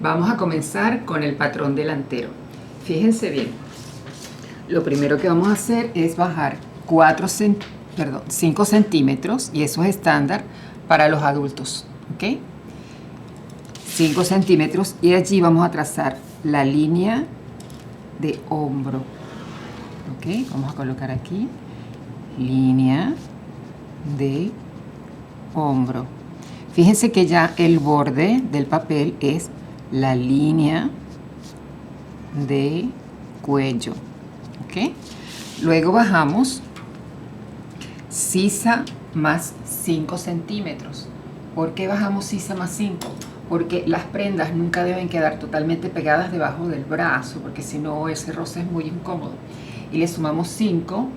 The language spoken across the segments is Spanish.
Vamos a comenzar con el patrón delantero. Fíjense bien, lo primero que vamos a hacer es bajar 5 centímetros, y eso es estándar para los adultos, ¿ok? 5 centímetros, y allí vamos a trazar la línea de hombro, ¿ok? Vamos a colocar aquí, línea de hombro. Fíjense que ya el borde del papel es la línea de cuello, ¿ok? Luego bajamos sisa más 5 centímetros. ¿Por qué bajamos sisa más 5? Porque las prendas nunca deben quedar totalmente pegadas debajo del brazo, porque si no ese roce es muy incómodo. Y le sumamos 5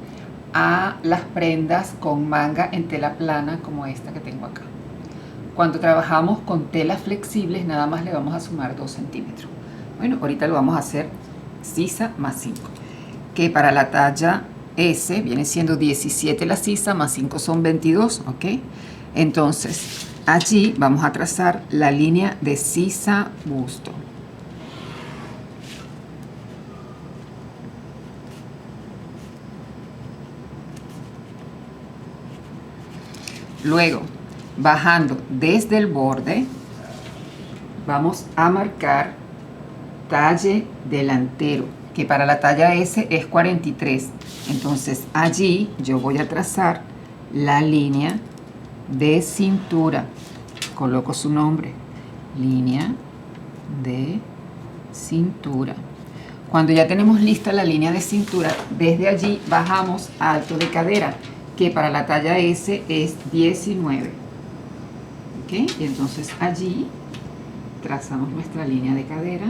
a las prendas con manga en tela plana como esta que tengo acá. Cuando trabajamos con telas flexibles nada más le vamos a sumar 2 centímetros. Bueno, ahorita lo vamos a hacer sisa más 5, que para la talla S viene siendo 17 la sisa, más 5 son 22, ¿ok? Entonces, allí vamos a trazar la línea de sisa busto. Luego, bajando desde el borde, vamos a marcar talle delantero, que para la talla S es 43. Entonces allí yo voy a trazar la línea de cintura. Coloco su nombre, línea de cintura. Cuando ya tenemos lista la línea de cintura, desde allí bajamos a alto de cadera, que para la talla S es 19. ¿Ok? Y entonces allí trazamos nuestra línea de cadera.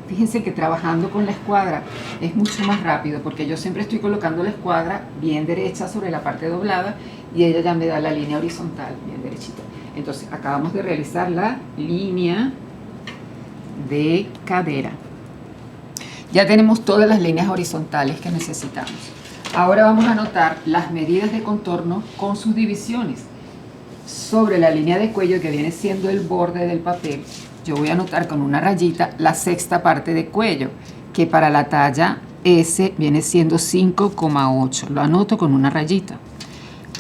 Fíjense que trabajando con la escuadra es mucho más rápido, porque yo siempre estoy colocando la escuadra bien derecha sobre la parte doblada y ella ya me da la línea horizontal bien derechita. Entonces acabamos de realizar la línea de cadera. Ya tenemos todas las líneas horizontales que necesitamos. Ahora vamos a anotar las medidas de contorno con sus divisiones. Sobre la línea de cuello, que viene siendo el borde del papel, yo voy a anotar con una rayita la sexta parte de cuello, que para la talla S viene siendo 5,8. Lo anoto con una rayita.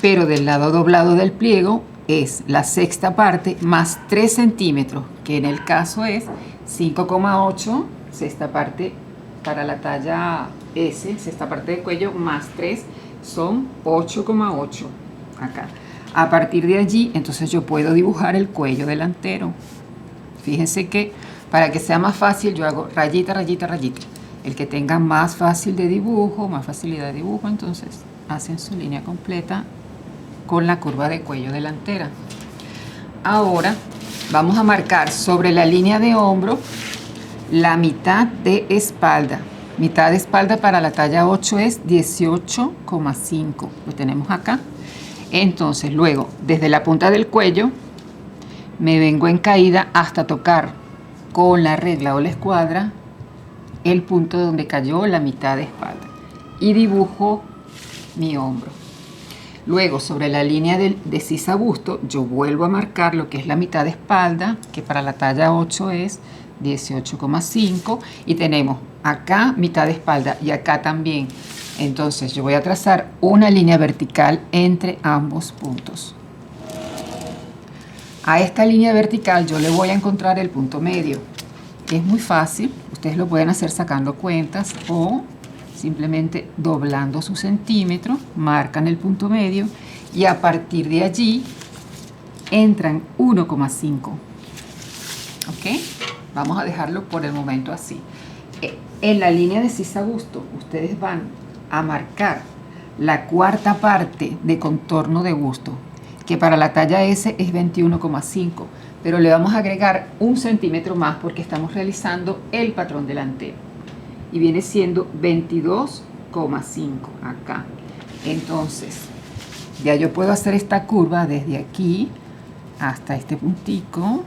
Pero del lado doblado del pliego es la sexta parte más 3 centímetros, que en el caso es 5,8, sexta parte para la talla S, sexta parte de cuello, más 3 son 8,8 acá. A partir de allí, entonces yo puedo dibujar el cuello delantero. Fíjense que para que sea más fácil, yo hago rayita, rayita, rayita. El que tenga más fácil de dibujo, más facilidad de dibujo, entonces hacen su línea completa con la curva de cuello delantera. Ahora vamos a marcar sobre la línea de hombro la mitad de espalda. Mitad de espalda para la talla 8 es 18,5. Lo tenemos acá. Entonces, luego, desde la punta del cuello, me vengo en caída hasta tocar con la regla o la escuadra el punto donde cayó la mitad de espalda. Y dibujo mi hombro. Luego, sobre la línea de sisa busto, yo vuelvo a marcar lo que es la mitad de espalda, que para la talla 8 es 18,5. Y tenemos acá mitad de espalda y acá también. Entonces yo voy a trazar una línea vertical entre ambos puntos. A esta línea vertical yo le voy a encontrar el punto medio. Es muy fácil, ustedes lo pueden hacer sacando cuentas o simplemente doblando su centímetro, marcan el punto medio y a partir de allí entran 1,5. ¿Ok? Vamos a dejarlo por el momento así. En la línea de sisa busto, ustedes van a marcar la cuarta parte de contorno de busto, que para la talla S es 21,5, pero le vamos a agregar 1 centímetro más porque estamos realizando el patrón delantero y viene siendo 22,5 acá. Entonces ya yo puedo hacer esta curva desde aquí hasta este puntico.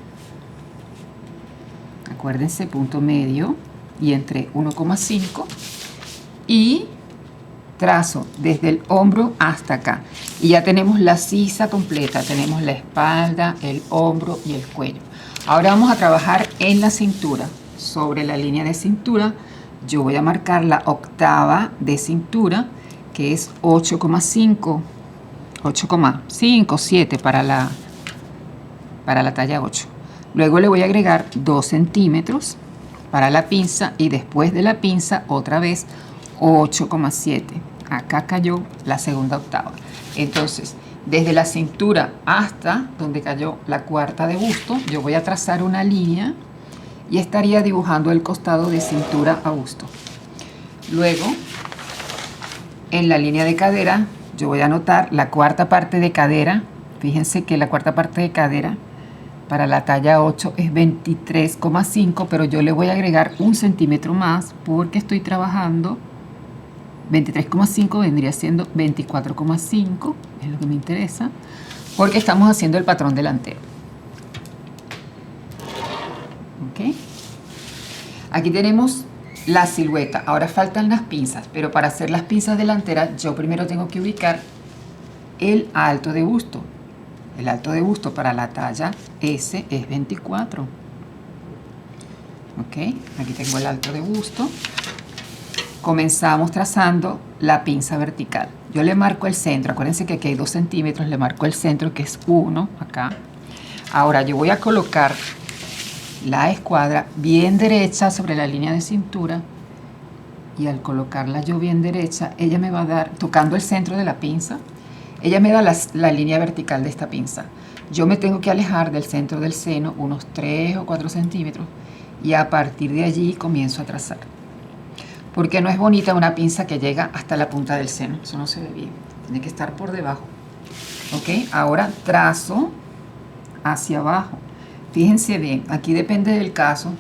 Acuérdense, punto medio y entre 1,5 y trazo desde el hombro hasta acá y ya tenemos la sisa completa, tenemos la espalda, el hombro y el cuello. Ahora vamos a trabajar en la cintura. Sobre la línea de cintura, yo voy a marcar la octava de cintura, que es 8,5, 8,5, 7 para la talla 8. Luego le voy a agregar 2 centímetros para la pinza y después de la pinza otra vez 8,7. Acá cayó la segunda octava. Entonces, desde la cintura hasta donde cayó la cuarta de busto, yo voy a trazar una línea y estaría dibujando el costado de cintura a busto. Luego, en la línea de cadera, yo voy a anotar la cuarta parte de cadera. Fíjense que la cuarta parte de cadera para la talla 8 es 23,5, pero yo le voy a agregar 1 centímetro más porque estoy trabajando. 23,5 vendría siendo 24,5, es lo que me interesa, porque estamos haciendo el patrón delantero. ¿Ok? Aquí tenemos la silueta. Ahora faltan las pinzas, pero para hacer las pinzas delanteras yo primero tengo que ubicar el alto de busto. El alto de busto para la talla S es 24. Ok, aquí tengo el alto de busto. Comenzamos trazando la pinza vertical. Yo le marco el centro. Acuérdense que aquí hay 2 centímetros. Le marco el centro, que es 1 acá. Ahora yo voy a colocar la escuadra bien derecha sobre la línea de cintura. Y al colocarla yo bien derecha, ella me va a dar, tocando el centro de la pinza, ella me da la línea vertical de esta pinza. Yo me tengo que alejar del centro del seno unos 3 o 4 centímetros. Y a partir de allí comienzo a trazar. Porque no es bonita una pinza que llega hasta la punta del seno. Eso no se ve bien. Tiene que estar por debajo. ¿Ok? Ahora trazo hacia abajo. Fíjense bien. Aquí depende del caso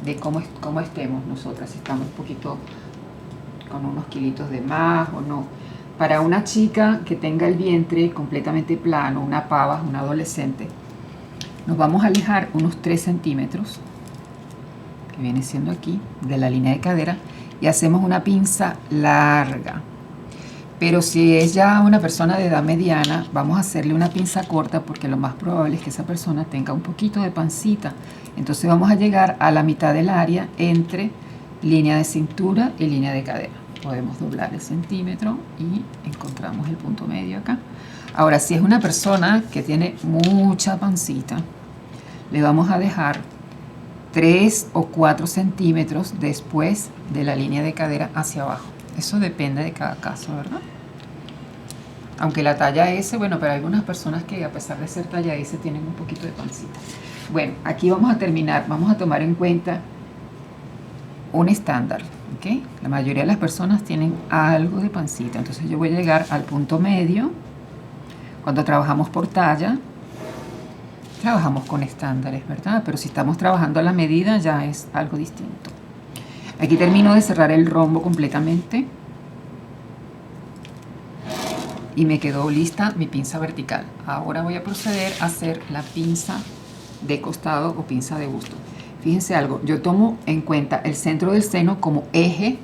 de cómo estemos nosotras. Si estamos un poquito con unos kilitos de más o no. Para una chica que tenga el vientre completamente plano, una pava, una adolescente, nos vamos a alejar unos 3 centímetros. Que viene siendo aquí, de la línea de cadera, y hacemos una pinza larga. Pero si es ya una persona de edad mediana, vamos a hacerle una pinza corta porque lo más probable es que esa persona tenga un poquito de pancita. Entonces vamos a llegar a la mitad del área entre línea de cintura y línea de cadera. Podemos doblar el centímetro y encontramos el punto medio acá. Ahora, si es una persona que tiene mucha pancita, le vamos a dejar 3 o 4 centímetros después de la línea de cadera hacia abajo. Eso depende de cada caso, ¿verdad? Aunque la talla S, bueno, pero hay algunas personas que a pesar de ser talla S tienen un poquito de pancita. Bueno, aquí vamos a terminar. Vamos a tomar en cuenta un estándar, ¿ok? La mayoría de las personas tienen algo de pancita. Entonces yo voy a llegar al punto medio. Cuando trabajamos por talla, trabajamos con estándares, ¿verdad? Pero si estamos trabajando a la medida ya es algo distinto. Aquí termino de cerrar el rombo completamente. Y me quedó lista mi pinza vertical. Ahora voy a proceder a hacer la pinza de costado o pinza de busto. Fíjense algo, yo tomo en cuenta el centro del seno como eje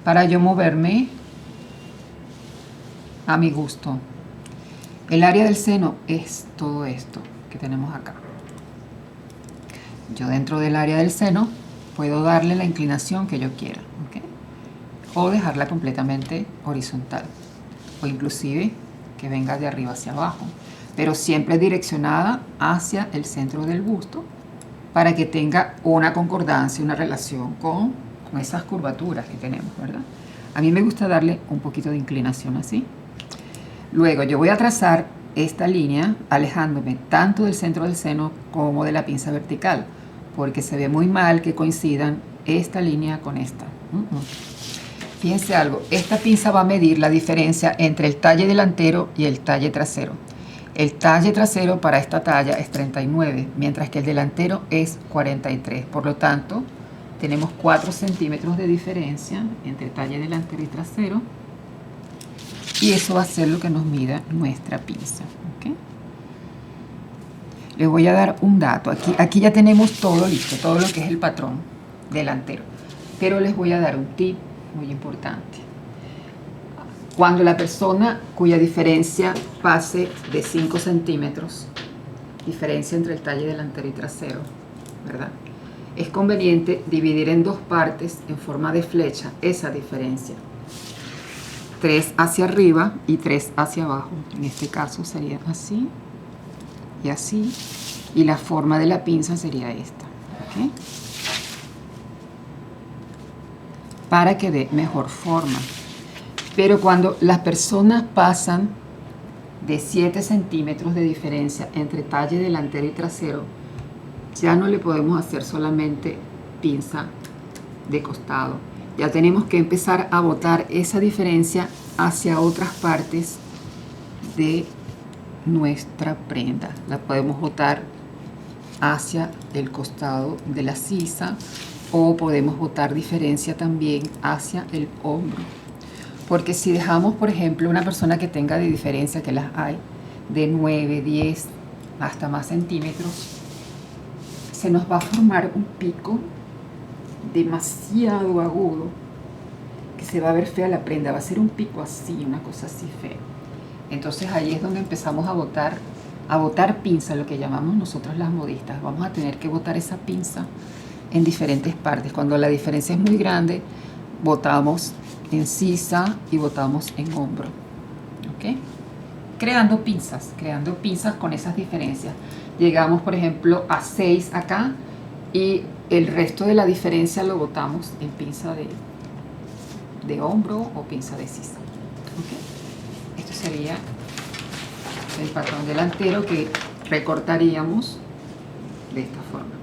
para yo moverme a mi gusto. El área del seno es todo esto que tenemos acá. Yo dentro del área del seno puedo darle la inclinación que yo quiera, ¿ok? O dejarla completamente horizontal, o inclusive que venga de arriba hacia abajo, pero siempre direccionada hacia el centro del busto para que tenga una concordancia, una relación con esas curvaturas que tenemos, ¿verdad? A mí me gusta darle un poquito de inclinación así. Luego yo voy a trazar esta línea alejándome tanto del centro del seno como de la pinza vertical, porque se ve muy mal que coincidan esta línea con esta. Fíjense algo, esta pinza va a medir la diferencia entre el talle delantero y el talle trasero. El talle trasero para esta talla es 39, mientras que el delantero es 43. Por lo tanto, tenemos 4 centímetros de diferencia entre talle delantero y trasero. Y eso va a ser lo que nos mida nuestra pinza. ¿Okay? Les voy a dar un dato. Aquí ya tenemos todo listo, todo lo que es el patrón delantero. Pero les voy a dar un tip muy importante. Cuando la persona cuya diferencia pase de 5 centímetros, diferencia entre el talle delantero y trasero, ¿verdad? Es conveniente dividir en dos partes en forma de flecha esa diferencia. 3 hacia arriba y 3 hacia abajo. En este caso sería así y así. Y la forma de la pinza sería esta. ¿Okay? Para que dé mejor forma. Pero cuando las personas pasan de 7 centímetros de diferencia entre talle delantero y trasero, ya no le podemos hacer solamente pinza de costado. Ya tenemos que empezar a botar esa diferencia hacia otras partes de nuestra prenda. La podemos botar hacia el costado de la sisa o podemos botar diferencia también hacia el hombro. Porque si dejamos, por ejemplo, una persona que tenga de diferencia, que las hay, de 9, 10, hasta más centímetros, se nos va a formar un pico demasiado agudo que se va a ver fea la prenda, va a ser un pico así, una cosa así fea. Entonces ahí es donde empezamos a botar pinza, lo que llamamos nosotros las modistas. Vamos a tener que botar esa pinza en diferentes partes. Cuando la diferencia es muy grande, botamos en sisa y botamos en hombro, ¿ok? Creando pinzas con esas diferencias. Llegamos, por ejemplo, a 6 acá y el resto de la diferencia lo botamos en pinza de hombro o pinza de sisa. ¿Okay? Esto sería el patrón delantero que recortaríamos de esta forma.